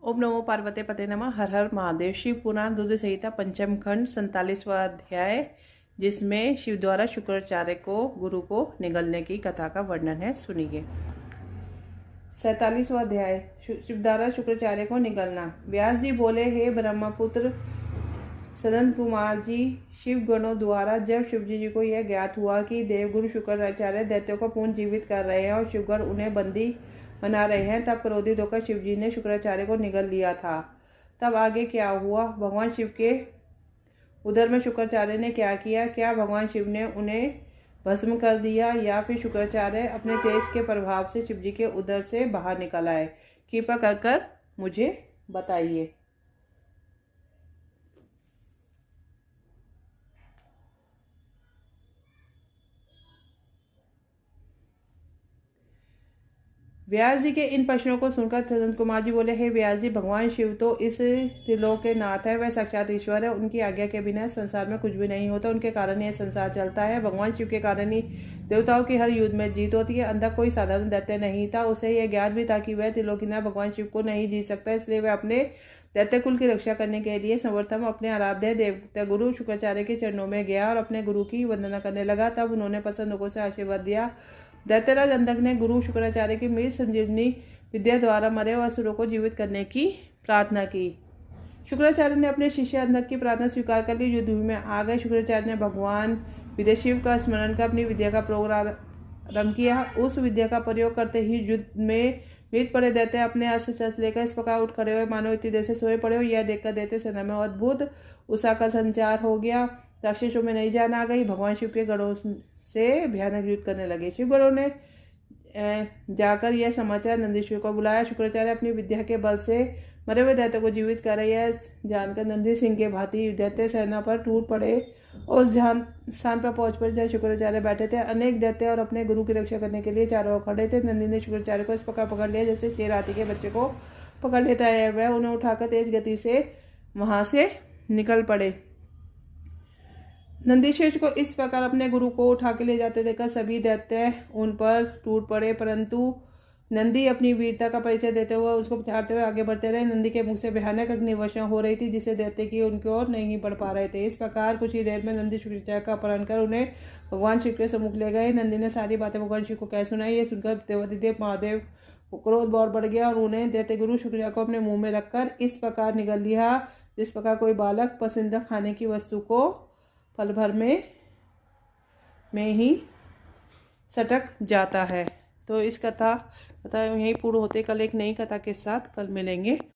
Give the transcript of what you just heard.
ओम नमो पार्वते पते नमः। हर हर महादेव। शिव पुराण दुग्ध संहिता पंचम खंड 47वां अध्याय, जिसमें शिव द्वारा शुक्राचार्य को गुरु को निगलने की कथा का वर्णन है। सुनिए। 47वां अध्याय, शिव द्वारा शुक्राचार्य को निगलना। व्यास जी बोले, हे ब्रह्मपुत्र सनत कुमार जी, शिव गणों द्वारा जब शिवजी जी को यह ज्ञात हुआ कि देवगुरु शुक्राचार्य दैत्यों को पुनर्जीवित कर रहे हैं और शिवगण उन्हें बंदी बना रहे हैं, तब क्रोधित होकर शिवजी ने शुक्राचार्य को निगल लिया था। तब आगे क्या हुआ? भगवान शिव के उदर में शुक्राचार्य ने क्या किया? क्या भगवान शिव ने उन्हें भस्म कर दिया या फिर शुक्राचार्य अपने तेज के प्रभाव से शिवजी के उदर से बाहर निकल आए? कृपा कर मुझे बताइए। व्यास जी के इन प्रश्नों को सुनकर सनत कुमार जी बोले, हे व्यास जी, भगवान शिव तो इस त्रिलोक के नाथ है, वह साक्षात ईश्वर है। उनकी आज्ञा के बिना संसार में कुछ भी नहीं होता। उनके कारण यह संसार चलता है। भगवान शिव के कारण ही देवताओं की हर युद्ध में जीत होती है। अंदर कोई साधारण दैत्य नहीं था। उसे यह ज्ञात भी था कि वह त्रिलोकीनाथ भगवान शिव को नहीं जीत सकता। इसलिए वह अपने दैत्य कुल की रक्षा करने के लिए सर्वप्रथम अपने आराध्य देवता गुरु शुक्राचार्य के चरणों में गया और अपने गुरु की वंदना करने लगा। तब उन्होंने प्रसन्न होकर से आशीर्वाद दिया। दैत्यराज अंधक ने गुरु शुक्राचार्य की मृत संजीवनी विद्या द्वारा मरे हुए असुरों को जीवित करने की प्रार्थना की। शुक्राचार्य ने अपने शिष्य अंधक की प्रार्थना स्वीकार कर ली। युद्धभूमि में आ गए। शुक्राचार्य ने भगवान विदेशिव का स्मरण कर अपनी विद्या का प्रयोग आरंभ किया। उस विद्या का प्रयोग करते ही युद्ध में मृत पड़े दैत्य अपने अस्त्र शस्त्र लेकर इस प्रकार उठ खड़े हुए मानो इतनी देर से सोए पड़े हो। यह देखकर दैत्य सेना में अद्भुत उत्साह का संचार हो गया। राक्षसों में नई जान आ गई। भगवान शिव के गणों से भयानक युद्ध करने लगे। शिवगणों ने जाकर यह समाचार नंदीश्वर को बुलाया। शुक्राचार्य अपनी विद्या के बल से मरे हुए दैत्य को जीवित कर रहे हैं जानकर नंदी सिंह के भांति दैत्य सेना पर टूट पड़े और स्थान पर पहुंच पर जहाँ शुक्राचार्य बैठे थे। अनेक दैत्य और अपने गुरु की रक्षा करने के लिए चारों ओर खड़े थे। नंदी ने शुक्राचार्य को इस प्रकार पकड़ लिया जैसे शेर हाथी के बच्चे को पकड़ लेता है। वह उन्हें उठाकर तेज गति से वहां से निकल पड़े। नंदीश्वर को इस प्रकार अपने गुरु को उठा के ले जाते देखकर सभी दैत्य उन पर टूट पड़े, परंतु नंदी अपनी वीरता का परिचय देते हुए उसको पछाड़ते हुए आगे बढ़ते रहे। नंदी के मुख से भयानक अग्निवर्षा हो रही थी जिससे दैत्य की उनकी ओर नहीं बढ़ पा रहे थे। इस प्रकार कुछ ही देर में नंदी शुक्राचार्य का अपहरण कर उन्हें भगवान शिव के सम्मुख ले गए। नंदी ने सारी बातें भगवान शिव को कह सुनाई। ये सुनकर देवादिदेव महादेव को क्रोध और बढ़ गया और उन्हें दैत्य गुरु शुक्राचार्य को अपने मुंह में रखकर इस प्रकार निगल लिया जिस प्रकार कोई बालक पसंदीदा खाने की वस्तु को पल भर में ही सटक जाता है। तो इस कथा यहीं पूर्ण होते। कल एक नई कथा के साथ कल मिलेंगे।